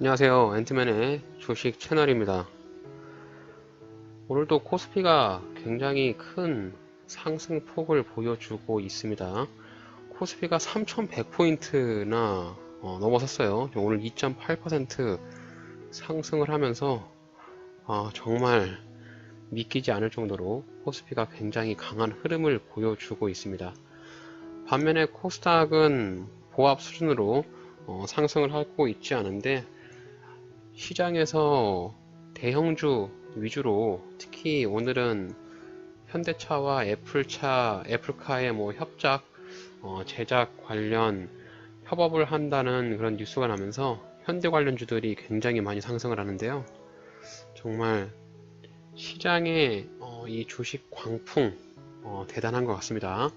안녕하세요. 앤트맨의 주식 채널입니다. 오늘도 코스피가 굉장히 큰 상승폭을 보여주고 있습니다. 코스피가 3100포인트나 넘어섰어요. 오늘 2.8% 상승을 하면서 정말 믿기지 않을 정도로 코스피가 굉장히 강한 흐름을 보여주고 있습니다. 반면에 코스닥은 보합 수준으로 상승을 하고 있지 않은데, 시장에서 대형주 위주로 특히 오늘은 현대차와 애플카의 협작, 제작 관련 협업을 한다는 그런 뉴스가 나면서 현대 관련주들이 굉장히 많이 상승을 하는데요. 정말 시장의 이 주식 광풍 대단한 것 같습니다.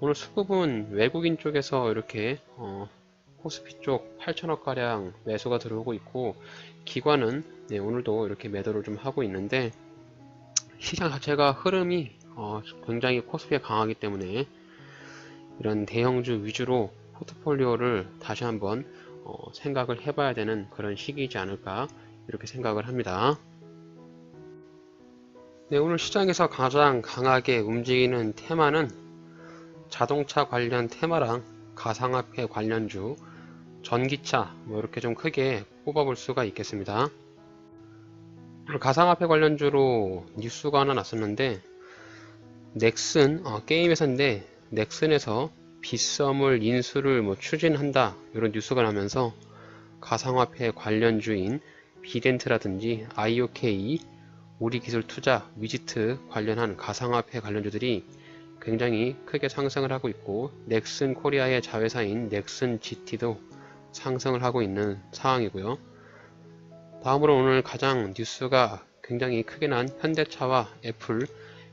오늘 수급은 외국인 쪽에서 이렇게 코스피 쪽 8천억 가량 매수가 들어오고 있고, 기관은 오늘도 이렇게 매도를 좀 하고 있는데, 시장 자체가 흐름이 굉장히 코스피에 강하기 때문에 이런 대형주 위주로 포트폴리오를 다시 한번 생각을 해봐야 되는 그런 시기이지 않을까, 이렇게 생각을 합니다. 네, 오늘 시장에서 가장 강하게 움직이는 테마는 자동차 관련 테마랑 가상화폐 관련주, 전기차 이렇게 좀 크게 꼽아볼 수가 있겠습니다. 가상화폐 관련주로 뉴스가 하나 났었는데, 넥슨 게임 회사인데 넥슨에서 빗썸을 인수를 추진한다 이런 뉴스가 나면서 가상화폐 관련주인 비덴트라든지 IOK, 우리기술투자, 위지트 관련한 가상화폐 관련주들이 굉장히 크게 상승을 하고 있고, 넥슨 코리아의 자회사인 넥슨 GT도 상승을 하고 있는 상황이고요. 다음으로 오늘 가장 뉴스가 굉장히 크게 난 현대차와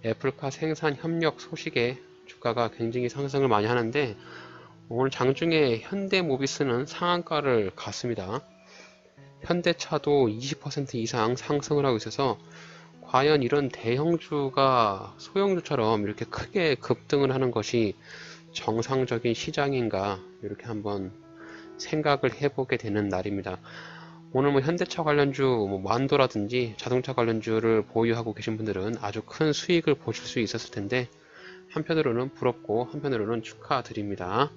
애플카 생산 협력 소식에 주가가 굉장히 상승을 많이 하는데, 오늘 장중에 현대모비스는 상한가를 갔습니다. 현대차도 20% 이상 상승을 하고 있어서 과연 이런 대형주가 소형주처럼 이렇게 크게 급등을 하는 것이 정상적인 시장인가, 이렇게 한번 생각을 해보게 되는 날입니다. 오늘 현대차 관련주 만도라든지 자동차 관련주를 보유하고 계신 분들은 아주 큰 수익을 보실 수 있었을 텐데, 한편으로는 부럽고 한편으로는 축하드립니다.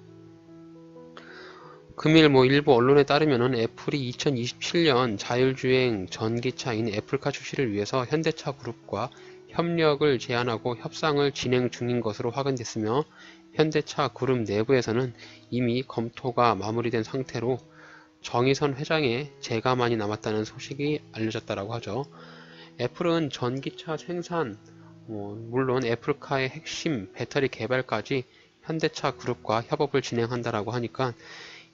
금일 일부 언론에 따르면 애플이 2027년 자율주행 전기차인 애플카 출시를 위해서 현대차 그룹과 협력을 제안하고 협상을 진행 중인 것으로 확인됐으며, 현대차 그룹 내부에서는 이미 검토가 마무리된 상태로 정의선 회장의 재가만이 남았다는 소식이 알려졌다고 하죠. 애플은 전기차 생산, 물론 애플카의 핵심 배터리 개발까지 현대차 그룹과 협업을 진행한다라고 하니까,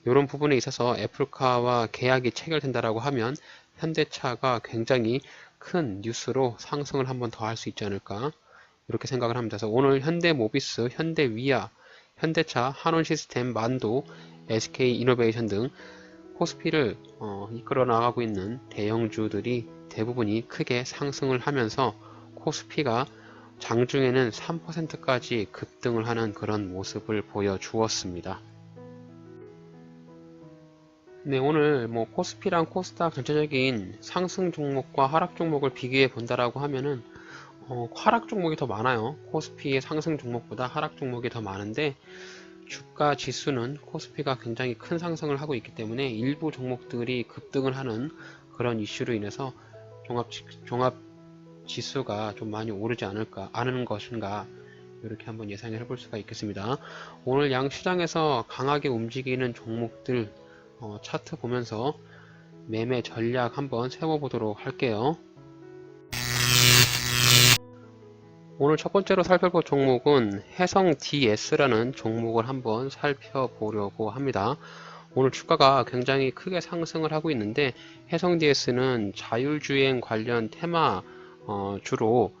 이런 부분에 있어서 애플카와 계약이 체결된다라고 하면 현대차가 굉장히 큰 뉴스로 상승을 한번 더 할 수 있지 않을까, 이렇게 생각을 합니다. 그래서 오늘 현대모비스, 현대위아, 현대차, 한원시스템, 만도, SK이노베이션 등 코스피를 이끌어 나가고 있는 대형주들이 대부분이 크게 상승을 하면서 코스피가 장중에는 3%까지 급등을 하는 그런 모습을 보여주었습니다. 네, 오늘 코스피랑 코스닥 전체적인 상승 종목과 하락 종목을 비교해 본다라고 하면은 하락 종목이 더 많아요. 코스피의 상승 종목보다 하락 종목이 더 많은데, 주가 지수는 코스피가 굉장히 큰 상승을 하고 있기 때문에 일부 종목들이 급등을 하는 그런 이슈로 인해서 종합 지수가 좀 많이 오르지 않은 것인가, 이렇게 한번 예상을 해볼 수가 있겠습니다. 오늘 양 시장에서 강하게 움직이는 종목들 차트 보면서 매매 전략 한번 세워보도록 할게요. 오늘 첫 번째로 살펴볼 종목은 해성 DS라는 종목을 한번 살펴보려고 합니다. 오늘 주가가 굉장히 크게 상승을 하고 있는데, 해성 DS는 자율주행 관련 테마 주로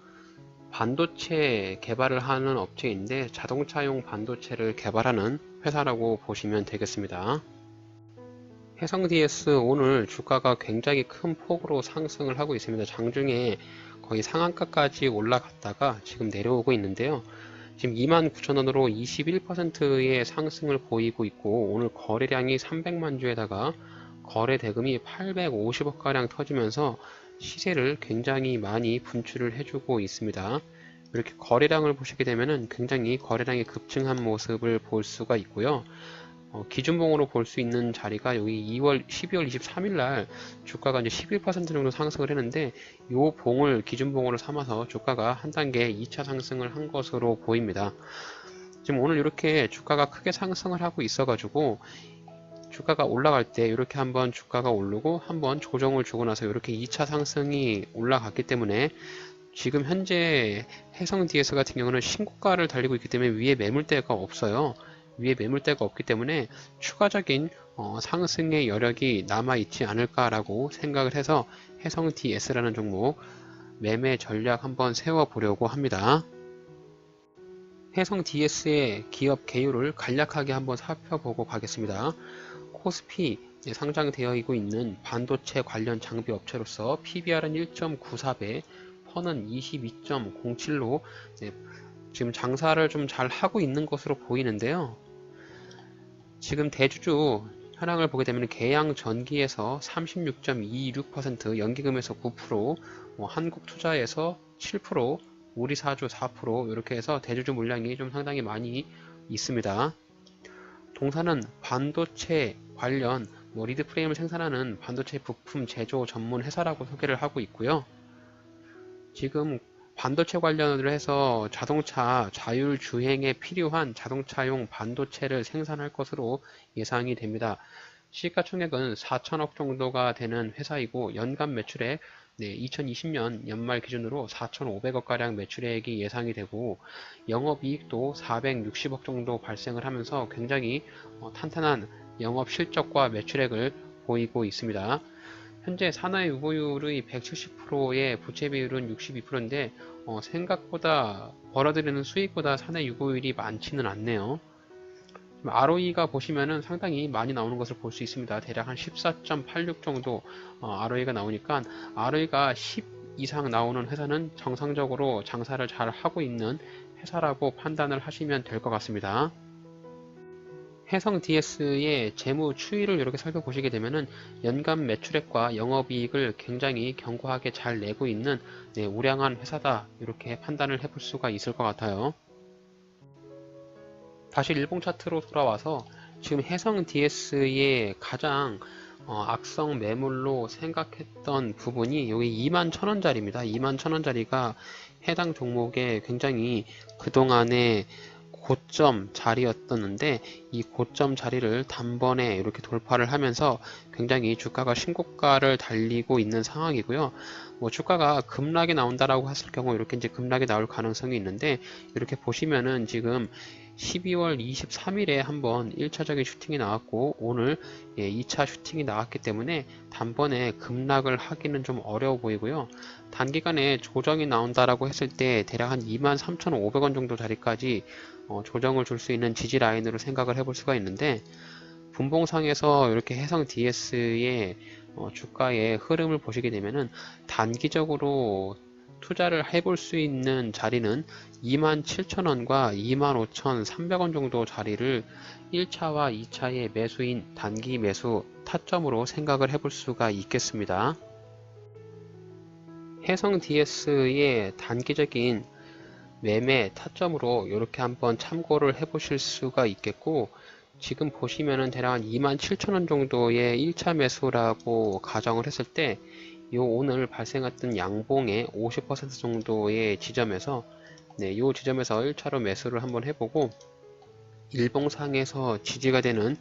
반도체 개발을 하는 업체인데, 자동차용 반도체를 개발하는 회사라고 보시면 되겠습니다. 해성 DS 오늘 주가가 굉장히 큰 폭으로 상승을 하고 있습니다. 장중에 거의 상한가까지 올라갔다가 지금 내려오고 있는데요. 지금 29,000원으로 21%의 상승을 보이고 있고, 오늘 거래량이 300만 주에다가 거래 대금이 850억 가량 터지면서 시세를 굉장히 많이 분출을 해주고 있습니다. 이렇게 거래량을 보시게 되면은 굉장히 거래량이 급증한 모습을 볼 수가 있고요. 기준봉으로 볼 수 있는 자리가 여기 12월 23일 날 주가가 이제 11% 정도 상승을 했는데, 이 봉을 기준봉으로 삼아서 주가가 한 단계 2차 상승을 한 것으로 보입니다. 지금 오늘 이렇게 주가가 크게 상승을 하고 있어가지고, 주가가 올라갈 때 이렇게 한번 주가가 오르고 한번 조정을 주고 나서 이렇게 2차 상승이 올라갔기 때문에, 지금 현재 해성 DS 같은 경우는 신고가를 달리고 있기 때문에 위에 매물대가 없어요. 위에 매물대가 없기 때문에 추가적인 상승의 여력이 남아있지 않을까라고 생각을 해서 해성 DS라는 종목 매매 전략 한번 세워보려고 합니다. 해성 DS의 기업 개요를 간략하게 한번 살펴보고 가겠습니다. 코스피 상장되어 있는 반도체 관련 장비 업체로서 PBR은 1.94배, 펀은 22.07로 지금 장사를 좀 잘 하고 있는 것으로 보이는데요. 지금 대주주 현황을 보게 되면 계양전기에서 36.26%, 연기금에서 9%, 한국투자에서 7%, 우리사주 4%, 이렇게 해서 대주주 물량이 좀 상당히 많이 있습니다. 동사는 반도체 관련 리드 프레임을 생산하는 반도체 부품 제조 전문 회사라고 소개를 하고 있고요. 지금 반도체 관련을 해서 자동차 자율주행에 필요한 자동차용 반도체를 생산할 것으로 예상이 됩니다. 시가총액은 4천억 정도가 되는 회사이고, 연간 매출액 2020년 연말 기준으로 4,500억 가량 매출액이 예상이 되고, 영업이익도 460억 정도 발생을 하면서 굉장히 탄탄한 영업 실적과 매출액을 보이고 있습니다. 현재 사내유보율의 170%의 부채 비율은 62%인데 생각보다 벌어들이는 수익보다 사내유보율이 많지는 않네요. ROE가 보시면은 상당히 많이 나오는 것을 볼 수 있습니다. 대략 한 14.86 정도 ROE가 나오니까, ROE가 10 이상 나오는 회사는 정상적으로 장사를 잘 하고 있는 회사라고 판단을 하시면 될 것 같습니다. 해성 DS의 재무 추이를 이렇게 살펴보시게 되면은 연간 매출액과 영업이익을 굉장히 견고하게 잘 내고 있는 우량한 회사다, 이렇게 판단을 해볼 수가 있을 것 같아요. 다시 일봉 차트로 돌아와서 지금 해성 DS의 가장 악성 매물로 생각했던 부분이 여기 21,000원짜리입니다. 21,000원짜리가 해당 종목에 굉장히 그동안에 고점 자리였었는데, 이 고점 자리를 단번에 이렇게 돌파를 하면서 굉장히 주가가 신고가를 달리고 있는 상황이고요. 주가가 급락이 나온다라고 했을 경우 이렇게 이제 급락이 나올 가능성이 있는데, 이렇게 보시면은 지금 12월 23일에 한번 1차적인 슈팅이 나왔고, 오늘 2차 슈팅이 나왔기 때문에 단번에 급락을 하기는 좀 어려워 보이고요. 단기간에 조정이 나온다라고 했을 때 대략 한 23,500원 정도 자리까지 조정을 줄 수 있는 지지 라인으로 생각을 해볼 수가 있는데, 분봉상에서 이렇게 해성 DS의 주가의 흐름을 보시게 되면은 단기적으로 투자를 해볼 수 있는 자리는 27,000원과 25,300원 정도 자리를 1차와 2차의 매수인 단기 매수 타점으로 생각을 해볼 수가 있겠습니다. 해성 DS의 단기적인 매매 타점으로 이렇게 한번 참고를 해 보실 수가 있겠고, 지금 보시면은 대략 한 27,000원 정도의 1차 매수라고 가정을 했을 때, 요 오늘 발생했던 양봉의 50% 정도의 지점에서 요 지점에서 1차로 매수를 한번 해보고, 일봉상에서 지지가 되는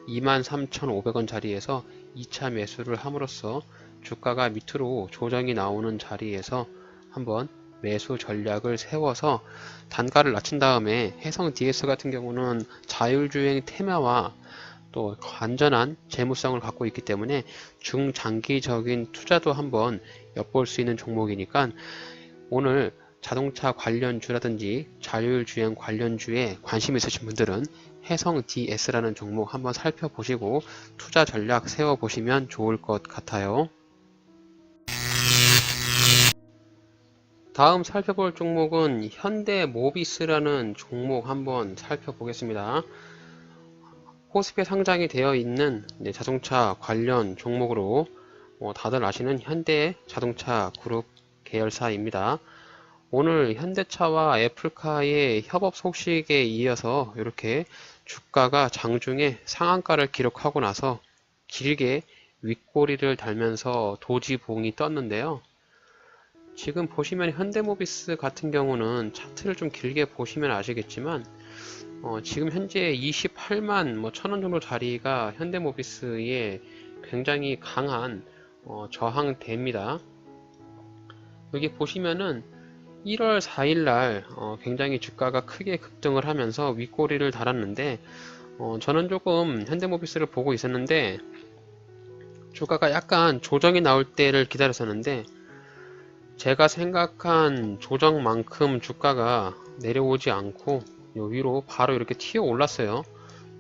23,500원 자리에서 2차 매수를 함으로써 주가가 밑으로 조정이 나오는 자리에서 한번 매수 전략을 세워서 단가를 낮춘 다음에, 해성 DS 같은 경우는 자율주행 테마와 또 안전한 재무성을 갖고 있기 때문에 중장기적인 투자도 한번 엿볼 수 있는 종목이니까, 오늘 자동차 관련주라든지 자율주행 관련주에 관심 있으신 분들은 해성 DS라는 종목 한번 살펴보시고 투자 전략 세워보시면 좋을 것 같아요. 다음 살펴볼 종목은 현대모비스라는 종목 한번 살펴보겠습니다. 코스피에 상장이 되어 있는 자동차 관련 종목으로 다들 아시는 현대자동차 그룹 계열사입니다. 오늘 현대차와 애플카의 협업 소식에 이어서 이렇게 주가가 장중에 상한가를 기록하고 나서 길게 윗꼬리를 달면서 도지봉이 떴는데요. 지금 보시면 현대모비스 같은 경우는 차트를 좀 길게 보시면 아시겠지만 지금 현재 28만 1000원 정도 자리가 현대모비스의 굉장히 강한 저항대입니다. 여기 보시면은 1월 4일날 굉장히 주가가 크게 급등을 하면서 윗꼬리를 달았는데 저는 조금 현대모비스를 보고 있었는데 주가가 약간 조정이 나올 때를 기다렸었는데 제가 생각한 조정만큼 주가가 내려오지 않고 요 위로 바로 이렇게 튀어 올랐어요.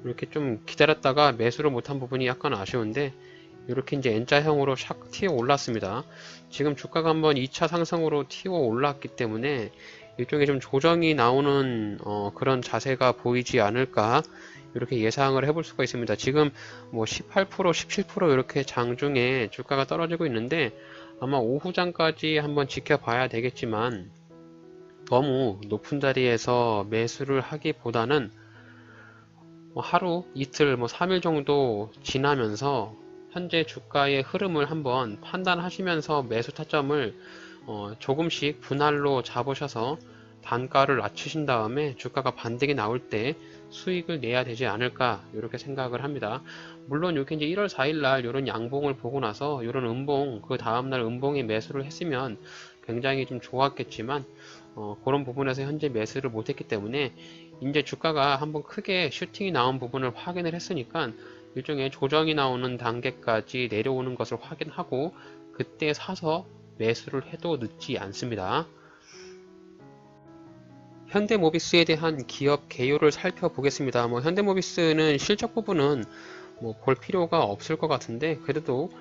이렇게 좀 기다렸다가 매수를 못한 부분이 약간 아쉬운데 이렇게 이제 N자형으로 샥 튀어 올랐습니다. 지금 주가가 한번 2차 상승으로 튀어 올랐기 때문에 일종의 좀 조정이 나오는 그런 자세가 보이지 않을까 이렇게 예상을 해볼 수가 있습니다. 지금 뭐 18%, 17% 이렇게 장중에 주가가 떨어지고 있는데 아마 오후장까지 한번 지켜봐야 되겠지만 너무 높은 자리에서 매수를 하기보다는 하루, 이틀, 3일 정도 지나면서 현재 주가의 흐름을 한번 판단하시면서 매수 타점을 조금씩 분할로 잡으셔서 단가를 낮추신 다음에 주가가 반등이 나올 때 수익을 내야 되지 않을까 이렇게 생각을 합니다. 물론 이렇게 이제 1월 4일날 이런 양봉을 보고 나서 이런 음봉 그 다음날 음봉에 매수를 했으면 굉장히 좀 좋았겠지만 그런 부분에서 현재 매수를 못했기 때문에 이제 주가가 한번 크게 슈팅이 나온 부분을 확인을 했으니까 일종의 조정이 나오는 단계까지 내려오는 것을 확인하고 그때 사서 매수를 해도 늦지 않습니다. 현대모비스에 대한 기업 개요를 살펴보겠습니다. 현대모비스는 실적 부분은 볼 필요가 없을 것 같은데 그래도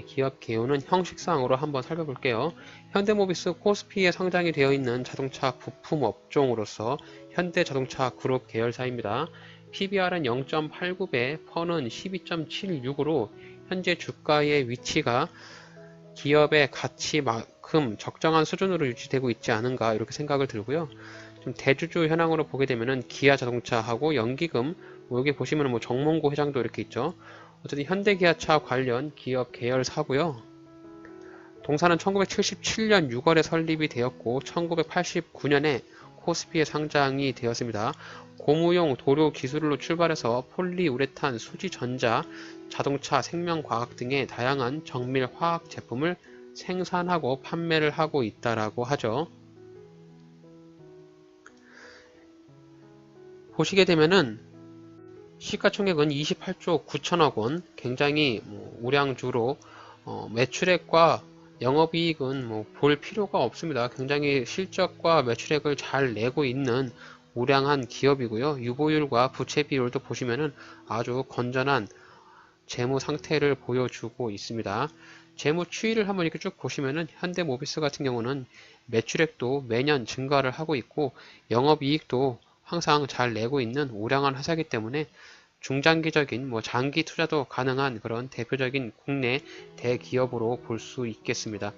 기업 개요는 형식상으로 한번 살펴볼게요. 현대모비스 코스피에 상장이 되어 있는 자동차 부품 업종으로서 현대자동차 그룹 계열사입니다. PBR은 0.89배, 펀은 12.76으로 현재 주가의 위치가 기업의 가치만큼 적정한 수준으로 유지되고 있지 않은가 이렇게 생각을 들고요. 좀 대주주 현황으로 보게 되면은 기아자동차하고 연기금, 여기 보시면은 정몽구 회장도 이렇게 있죠. 어쨌든 현대기아차 관련 기업 계열사고요. 동사는 1977년 6월에 설립이 되었고 1989년에 코스피에 상장이 되었습니다. 고무용 도료 기술로 출발해서 폴리우레탄, 수지전자, 자동차, 생명과학 등의 다양한 정밀 화학 제품을 생산하고 판매를 하고 있다라고 하죠. 보시게 되면은 시가총액은 28조 9천억 원, 굉장히 우량주로 매출액과 영업이익은 볼 필요가 없습니다. 굉장히 실적과 매출액을 잘 내고 있는 우량한 기업이고요. 유보율과 부채 비율도 보시면은 아주 건전한 재무 상태를 보여주고 있습니다. 재무 추이를 한번 이렇게 쭉 보시면은 현대모비스 같은 경우는 매출액도 매년 증가를 하고 있고 영업이익도 항상 잘 내고 있는 우량한 회사이기 때문에 중장기적인 장기 투자도 가능한 그런 대표적인 국내 대기업으로 볼 수 있겠습니다.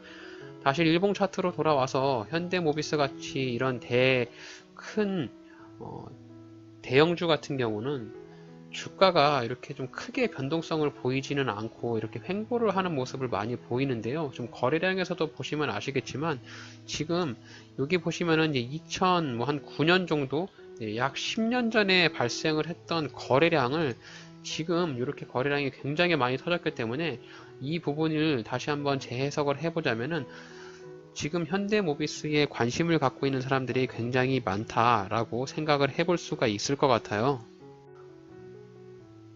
다시 일봉 차트로 돌아와서 현대모비스 같이 이런 큰 대형주 같은 경우는 주가가 이렇게 좀 크게 변동성을 보이지는 않고 이렇게 횡보를 하는 모습을 많이 보이는데요. 좀 거래량에서도 보시면 아시겠지만 지금 여기 보시면은 이제 2009년 정도 약 10년 전에 발생을 했던 거래량을 지금 이렇게 거래량이 굉장히 많이 터졌기 때문에 이 부분을 다시 한번 재해석을 해보자면은 지금 현대모비스에 관심을 갖고 있는 사람들이 굉장히 많다라고 생각을 해볼 수가 있을 것 같아요.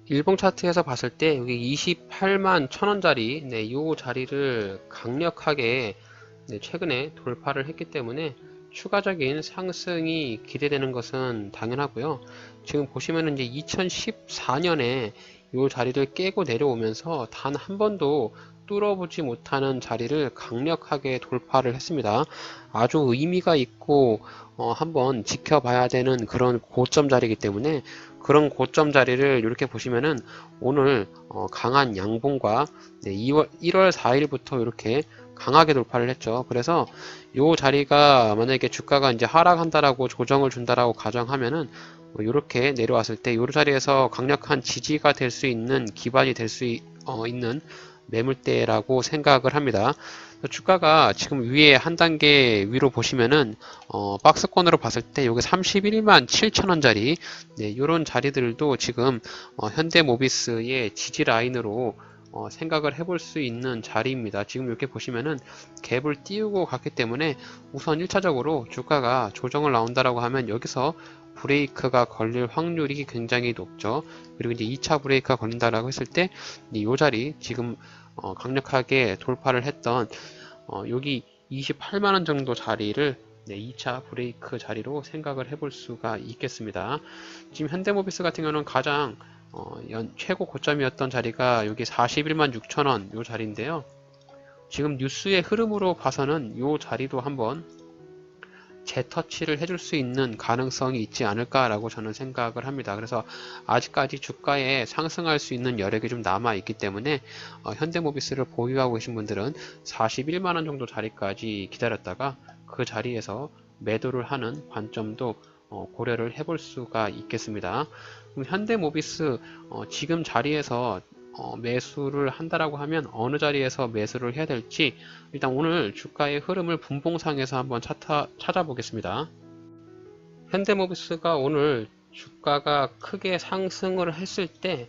일봉 차트에서 봤을 때 여기 28만 1000원짜리 이 자리를 강력하게 최근에 돌파를 했기 때문에 추가적인 상승이 기대되는 것은 당연하고요. 지금 보시면은 이제 2014년에 이 자리를 깨고 내려오면서 단 한 번도 뚫어보지 못하는 자리를 강력하게 돌파를 했습니다. 아주 의미가 있고 한번 지켜봐야 되는 그런 고점 자리이기 때문에 그런 고점 자리를 이렇게 보시면은 오늘 강한 양봉과 1월 4일부터 이렇게 강하게 돌파를 했죠. 그래서 이 자리가 만약에 주가가 이제 하락한다라고 조정을 준다라고 가정하면은 이렇게 내려왔을 때 이 자리에서 강력한 지지가 될 수 있는 기반이 될 수 있는 매물대라고 생각을 합니다. 주가가 지금 위에 한 단계 위로 보시면은 박스권으로 봤을 때 여기 31만 7천원짜리 이런 자리들도 지금 현대모비스의 지지 라인으로 생각을 해볼 수 있는 자리입니다. 지금 이렇게 보시면은 갭을 띄우고 갔기 때문에 우선 1차적으로 주가가 조정을 나온다라고 하면 여기서 브레이크가 걸릴 확률이 굉장히 높죠. 그리고 이제 2차 브레이크가 걸린다라고 했을 때 이 자리 지금 강력하게 돌파를 했던 여기 28만원 정도 자리를 2차 브레이크 자리로 생각을 해볼 수가 있겠습니다. 지금 현대모비스 같은 경우는 가장 최고 고점이었던 자리가 여기 41만 6천원 요 자리인데요. 지금 뉴스의 흐름으로 봐서는 요 자리도 한번 재터치를 해줄 수 있는 가능성이 있지 않을까라고 저는 생각을 합니다. 그래서 아직까지 주가에 상승할 수 있는 여력이 좀 남아 있기 때문에 현대모비스를 보유하고 계신 분들은 41만원 정도 자리까지 기다렸다가 그 자리에서 매도를 하는 관점도 고려를 해볼 수가 있겠습니다. 그럼 현대모비스 지금 자리에서 매수를 한다라고 하면 어느 자리에서 매수를 해야 될지 일단 오늘 주가의 흐름을 분봉상에서 한번 찾아보겠습니다. 현대모비스가 오늘 주가가 크게 상승을 했을 때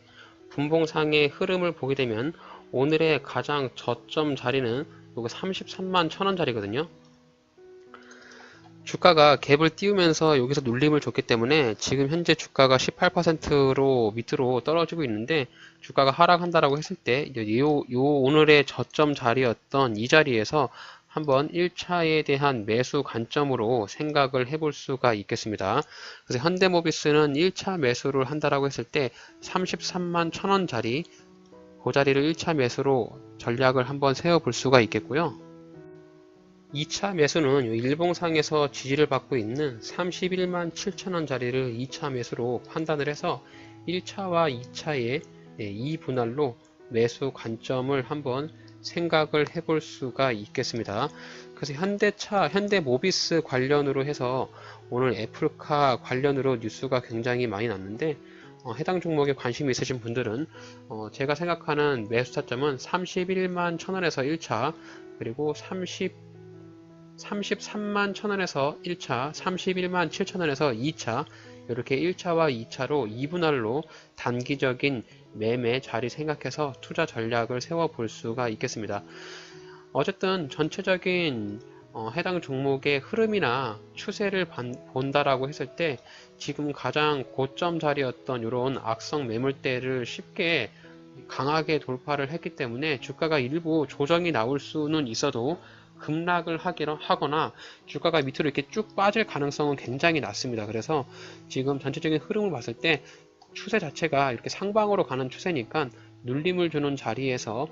분봉상의 흐름을 보게 되면 오늘의 가장 저점 자리는 요거 33만 1천원 자리거든요. 주가가 갭을 띄우면서 여기서 눌림을 줬기 때문에 지금 현재 주가가 18%로 밑으로 떨어지고 있는데 주가가 하락한다라고 했을 때 요 오늘의 저점 자리였던 이 자리에서 한번 1차에 대한 매수 관점으로 생각을 해볼 수가 있겠습니다. 그래서 현대모비스는 1차 매수를 한다라고 했을 때 33만 1천원 자리 그 자리를 1차 매수로 전략을 한번 세워볼 수가 있겠고요. 2차 매수는 일봉상에서 지지를 받고 있는 31만 7천원 자리를 2차 매수로 판단을 해서 1차와 2차의 이 분할로 매수 관점을 한번 생각을 해볼 수가 있겠습니다. 그래서 현대모비스 관련으로 해서 오늘 애플카 관련으로 뉴스가 굉장히 많이 났는데 해당 종목에 관심이 있으신 분들은 제가 생각하는 매수 타점은 31만 1천원에서 1차 그리고 33만 1천원에서 1차, 31만 7천원에서 2차 이렇게 1차와 2차로 2분할로 단기적인 매매 자리 생각해서 투자 전략을 세워볼 수가 있겠습니다. 어쨌든 전체적인 해당 종목의 흐름이나 추세를 본다라고 했을 때 지금 가장 고점 자리였던 이런 악성 매물대를 쉽게 강하게 돌파를 했기 때문에 주가가 일부 조정이 나올 수는 있어도 급락을 하거나 주가가 밑으로 이렇게 쭉 빠질 가능성은 굉장히 낮습니다. 그래서 지금 전체적인 흐름을 봤을 때 추세 자체가 이렇게 상방으로 가는 추세니까 눌림을 주는 자리에서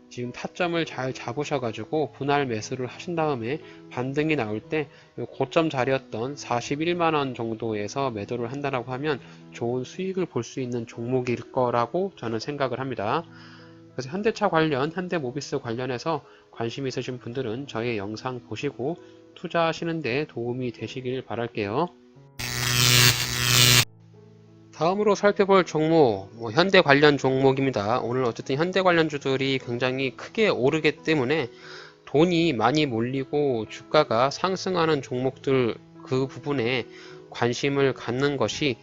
지금 타점을 잘 잡으셔가지고 분할 매수를 하신 다음에 반등이 나올 때 고점 자리였던 41만원 정도에서 매도를 한다라고 하면 좋은 수익을 볼 수 있는 종목일 거라고 저는 생각을 합니다. 그래서 현대차 관련, 현대모비스 관련해서 관심 있으신 분들은 저의 영상 보시고 투자하시는 데 도움이 되시길 바랄게요. 다음으로 살펴볼 종목, 현대 관련 종목입니다. 오늘 어쨌든 현대 관련주들이 굉장히 크게 오르기 때문에 돈이 많이 몰리고 주가가 상승하는 종목들 그 부분에 관심을 갖는 것이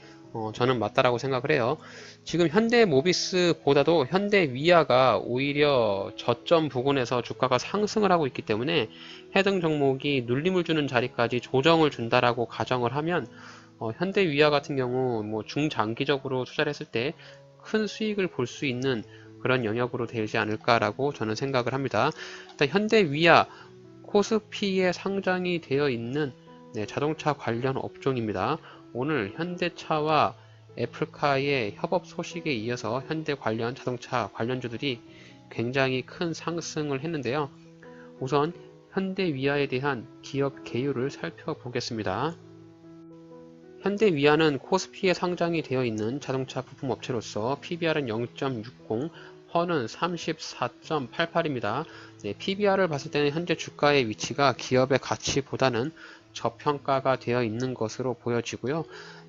저는 맞다라고 생각을 해요. 지금 현대모비스보다도 현대위아가 오히려 저점 부근에서 주가가 상승을 하고 있기 때문에 해당 종목이 눌림을 주는 자리까지 조정을 준다라고 가정을 하면 현대위아 같은 경우 중장기적으로 투자를 했을 때 큰 수익을 볼 수 있는 그런 영역으로 되지 않을까라고 저는 생각을 합니다. 일단 현대위아 코스피에 상장이 되어 있는 자동차 관련 업종입니다. 오늘 현대차와 애플카의 협업 소식에 이어서 현대 관련 자동차 관련주들이 굉장히 큰 상승을 했는데요. 우선 현대위아에 대한 기업 개요를 살펴보겠습니다. 현대위아는 코스피에 상장이 되어 있는 자동차 부품 업체로서 PBR은 0.60, 허는 34.88입니다. PBR을 봤을 때는 현재 주가의 위치가 기업의 가치보다는 저평가가 되어 있는 것으로 보여지고요.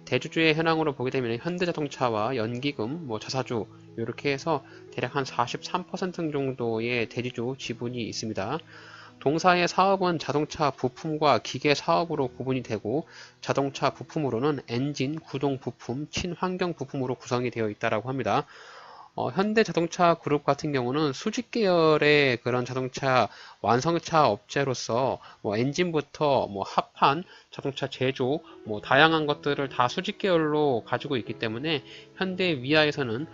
대주주의 현황으로 보게 되면 현대자동차와 연기금, 자사주 이렇게 해서 대략 한 43% 정도의 대주주 지분이 있습니다. 동사의 사업은 자동차 부품과 기계 사업으로 구분이 되고 자동차 부품으로는 엔진, 구동 부품, 친환경 부품으로 구성이 되어 있다고 합니다. 현대자동차 그룹 같은 경우는 수직 계열의 그런 자동차 완성차 업체로서 엔진부터 합판, 자동차 제조, 다양한 것들을 다 수직 계열로 가지고 있기 때문에 현대위아에서는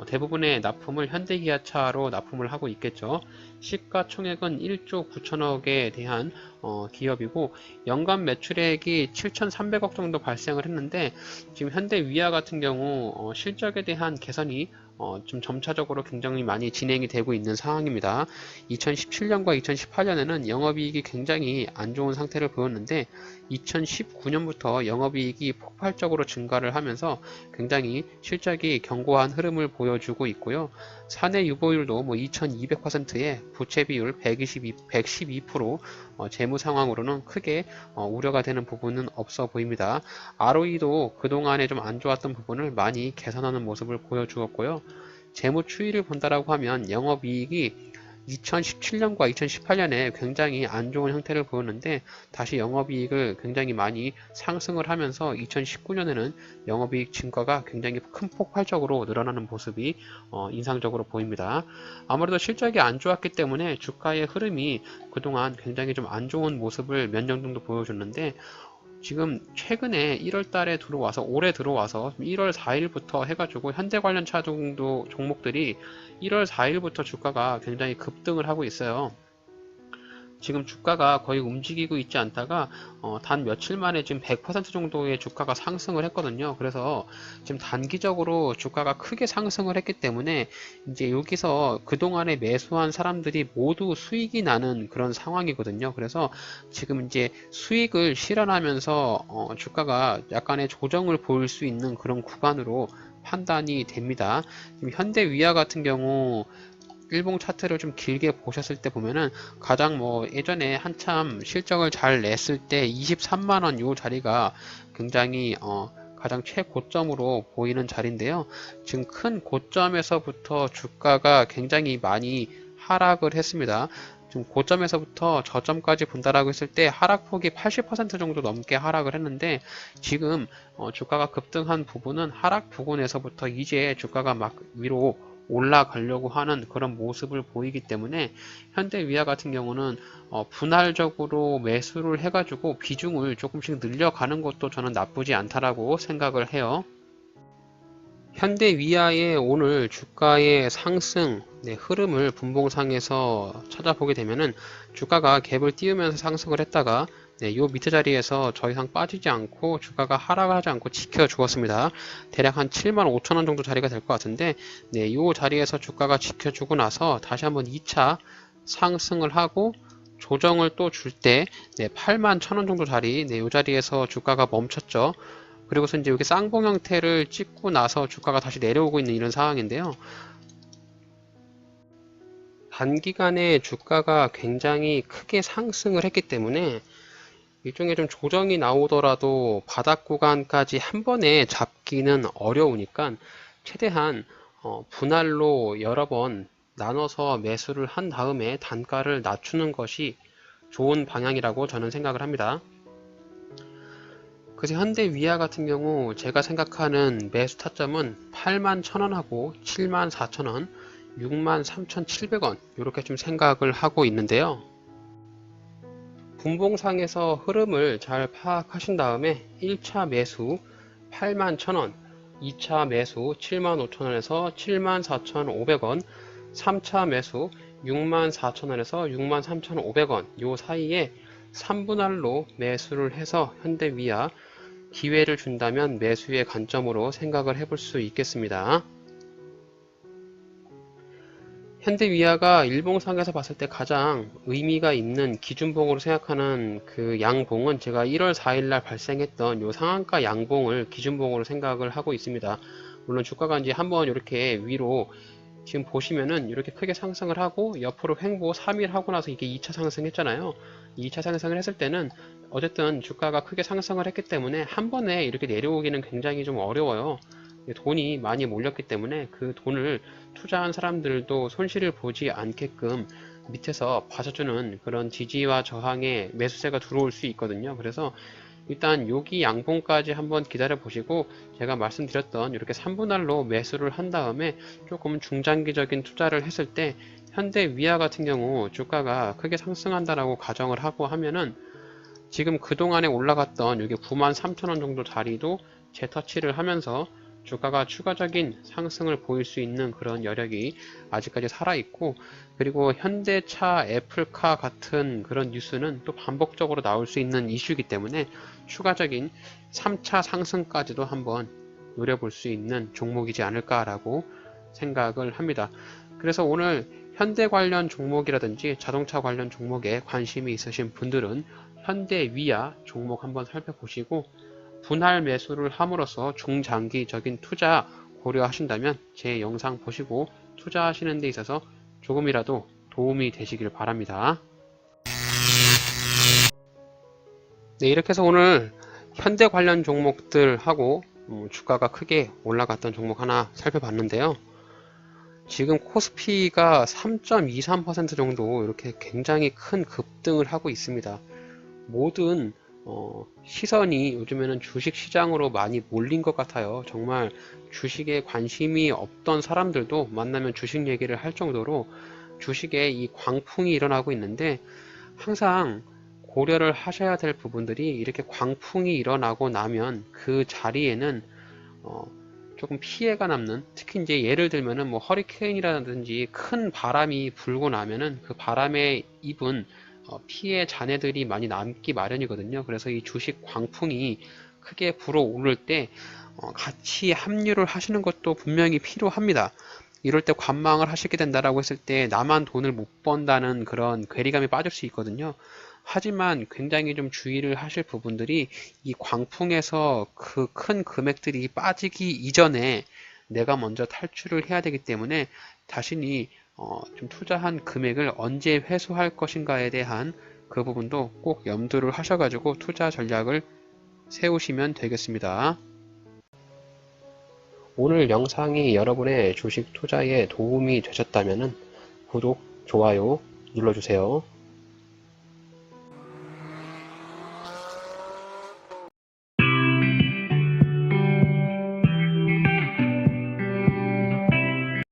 대부분의 납품을 현대기아차로 납품을 하고 있겠죠. 시가총액은 1조 9천억에 대한 기업이고 연간 매출액이 7,300억 정도 발생을 했는데 지금 현대위아 같은 경우 실적에 대한 개선이 좀 점차적으로 굉장히 많이 진행이 되고 있는 상황입니다. 2017년과 2018년에는 영업이익이 굉장히 안 좋은 상태를 보였는데 2019년부터 영업이익이 폭발적으로 증가를 하면서 굉장히 실적이 견고한 흐름을 보여주고 있고요. 사내 유보율도 2200%에 부채 비율 112% 재무 상황으로는 크게 우려가 되는 부분은 없어 보입니다. ROE도 그동안에 좀 안 좋았던 부분을 많이 개선하는 모습을 보여주었고요. 재무 추이를 본다라고 하면 영업이익이 2017년과 2018년에 굉장히 안 좋은 형태를 보였는데 다시 영업이익을 굉장히 많이 상승을 하면서 2019년에는 영업이익 증가가 굉장히 큰 폭발적으로 늘어나는 모습이 인상적으로 보입니다. 아무래도 실적이 안 좋았기 때문에 주가의 흐름이 그동안 굉장히 좀 안 좋은 모습을 몇 년 정도 보여줬는데 지금 최근에 1월 달에 들어와서 올해 들어와서 1월 4일부터 해가지고 현대 관련차 정도 종목들이 1월 4일부터 주가가 굉장히 급등을 하고 있어요. 지금 주가가 거의 움직이고 있지 않다가 단 며칠 만에 지금 100% 정도의 주가가 상승을 했거든요. 그래서 지금 단기적으로 주가가 크게 상승을 했기 때문에 이제 여기서 그동안에 매수한 사람들이 모두 수익이 나는 그런 상황이거든요. 그래서 지금 이제 수익을 실현하면서 주가가 약간의 조정을 보일 수 있는 그런 구간으로 판단이 됩니다. 지금 현대위아 같은 경우 일봉 차트를 좀 길게 보셨을 때 보면은 가장 예전에 한참 실적을 잘 냈을 때 23만원 요 자리가 굉장히 가장 최고점으로 보이는 자리인데요. 지금 큰 고점에서부터 주가가 굉장히 많이 하락을 했습니다. 지금 고점에서부터 저점까지 본다라고 했을 때 하락폭이 80% 정도 넘게 하락을 했는데 지금 주가가 급등한 부분은 하락 부분에서부터 이제 주가가 막 위로 올라가려고 하는 그런 모습을 보이기 때문에 현대위아 같은 경우는 분할적으로 매수를 해가지고 비중을 조금씩 늘려가는 것도 저는 나쁘지 않다라고 생각을 해요. 현대위아의 오늘 주가의 상승 흐름을 분봉상에서 찾아보게 되면은 주가가 갭을 띄우면서 상승을 했다가 요 밑에 자리에서 더 이상 빠지지 않고 주가가 하락을 하지 않고 지켜주었습니다. 대략 한 75,000원 정도 자리가 될 것 같은데 요 자리에서 주가가 지켜주고 나서 다시 한번 2차 상승을 하고 조정을 또 줄 때 81,000원 정도 자리 요 자리에서 주가가 멈췄죠. 그리고서 이제 여기 쌍봉 형태를 찍고 나서 주가가 다시 내려오고 있는 이런 상황인데요. 단기간에 주가가 굉장히 크게 상승을 했기 때문에 일종의 좀 조정이 나오더라도 바닥 구간까지 한 번에 잡기는 어려우니까 최대한 분할로 여러 번 나눠서 매수를 한 다음에 단가를 낮추는 것이 좋은 방향이라고 저는 생각을 합니다. 그래서 현대위아 같은 경우 제가 생각하는 매수 타점은 81,000원하고 74,000원, 63,700원 이렇게 좀 생각을 하고 있는데요. 분봉상에서 흐름을 잘 파악하신 다음에 1차 매수 81,000원, 2차 매수 75,000원에서 74,500원, 3차 매수 64,000원에서 63,500원 요 사이에 3분할로 매수를 해서 현대위아 기회를 준다면 매수의 관점으로 생각을 해볼 수 있겠습니다. 현대위아가 일봉상에서 봤을 때 가장 의미가 있는 기준봉으로 생각하는 그 양봉은 제가 1월 4일날 발생했던 요 상한가 양봉을 기준봉으로 생각을 하고 있습니다. 물론 주가가 이제 한번 이렇게 위로 지금 보시면은 이렇게 크게 상승을 하고 옆으로 횡보 3일 하고 나서 이게 2차 상승했잖아요. 2차 상승을 했을 때는 어쨌든 주가가 크게 상승을 했기 때문에 한 번에 이렇게 내려오기는 굉장히 좀 어려워요. 돈이 많이 몰렸기 때문에 그 돈을 투자한 사람들도 손실을 보지 않게끔 밑에서 받쳐주는 그런 지지와 저항의 매수세가 들어올 수 있거든요. 그래서 일단 여기 양봉까지 한번 기다려 보시고 제가 말씀드렸던 이렇게 3분할로 매수를 한 다음에 조금 중장기적인 투자를 했을 때 현대위아 같은 경우 주가가 크게 상승한다라고 가정을 하고 하면은 지금 그동안에 올라갔던 여기 93,000원 정도 자리도 재터치를 하면서 주가가 추가적인 상승을 보일 수 있는 그런 여력이 아직까지 살아있고, 그리고 현대차, 애플카 같은 그런 뉴스는 또 반복적으로 나올 수 있는 이슈이기 때문에 추가적인 3차 상승까지도 한번 노려볼 수 있는 종목이지 않을까라고 생각을 합니다. 그래서 오늘 현대 관련 종목이라든지 자동차 관련 종목에 관심이 있으신 분들은 현대위아 종목 한번 살펴보시고 분할 매수를 함으로써 중장기적인 투자 고려하신다면 제 영상 보시고 투자하시는 데 있어서 조금이라도 도움이 되시길 바랍니다. 네, 이렇게 해서 오늘 현대 관련 종목들하고 주가가 크게 올라갔던 종목 하나 살펴봤는데요. 지금 코스피가 3.23% 정도 이렇게 굉장히 큰 급등을 하고 있습니다. 모든 시선이 요즘에는 주식 시장으로 많이 몰린 것 같아요. 정말 주식에 관심이 없던 사람들도 만나면 주식 얘기를 할 정도로 주식에 이 광풍이 일어나고 있는데, 항상 고려를 하셔야 될 부분들이 이렇게 광풍이 일어나고 나면 그 자리에는 조금 피해가 남는, 특히 이제 예를 들면은 뭐 허리케인이라든지 큰 바람이 불고 나면은 그 바람에 입은 피해 잔해들이 많이 남기 마련이거든요. 그래서 이 주식 광풍이 크게 불어오를 때 같이 합류를 하시는 것도 분명히 필요합니다. 이럴 때 관망을 하시게 된다라고 했을 때 나만 돈을 못 번다는 그런 괴리감이 빠질 수 있거든요. 하지만 굉장히 좀 주의를 하실 부분들이 이 광풍에서 그 큰 금액들이 빠지기 이전에 내가 먼저 탈출을 해야 되기 때문에 자신이 좀 투자한 금액을 언제 회수할 것인가에 대한 그 부분도 꼭 염두를 하셔가지고 투자 전략을 세우시면 되겠습니다. 오늘 영상이 여러분의 주식 투자에 도움이 되셨다면 구독, 좋아요 눌러주세요.